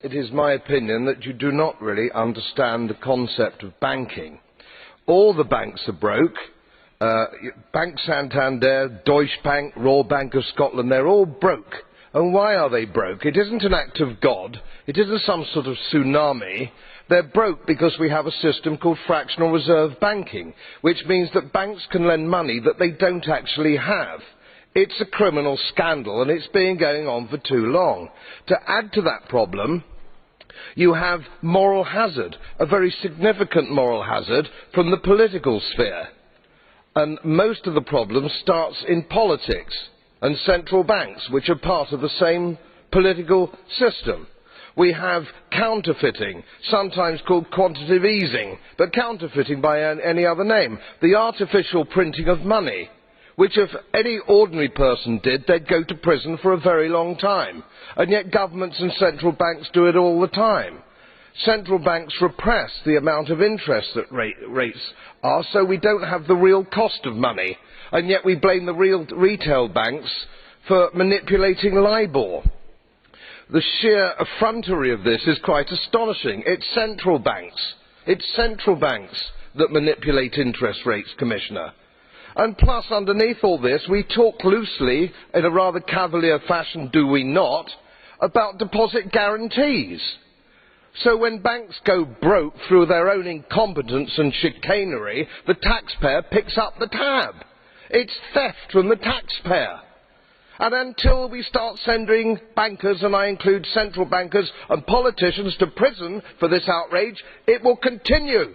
It is my opinion that you do not really understand the concept of banking. All the banks are broke. Bank Santander, Deutsche Bank, Royal Bank of Scotland, they're all broke. And why are they broke? It isn't an act of God. It isn't some sort of tsunami. They're broke because we have a system called fractional reserve banking, which means that banks can lend money that they don't actually have. It's a criminal scandal, and it's been going on for too long. To add to that problem, you have moral hazard, a very significant moral hazard from the political sphere. And most of the problem starts in politics and central banks, which are part of the same political system. We have counterfeiting, sometimes called quantitative easing, but counterfeiting by any other name. The artificial printing of money, which if any ordinary person did, they'd go to prison for a very long time. And yet governments and central banks do it all the time. Central banks repress the amount of interest that rates are, so we don't have the real cost of money. And yet we blame the real retail banks for manipulating LIBOR. The sheer effrontery of this is quite astonishing. It's central banks that manipulate interest rates, Commissioner. And plus, underneath all this, we talk loosely, in a rather cavalier fashion, do we not, about deposit guarantees. So when banks go broke through their own incompetence and chicanery, the taxpayer picks up the tab. It's theft from the taxpayer. And until we start sending bankers, and I include central bankers and politicians, to prison for this outrage, it will continue.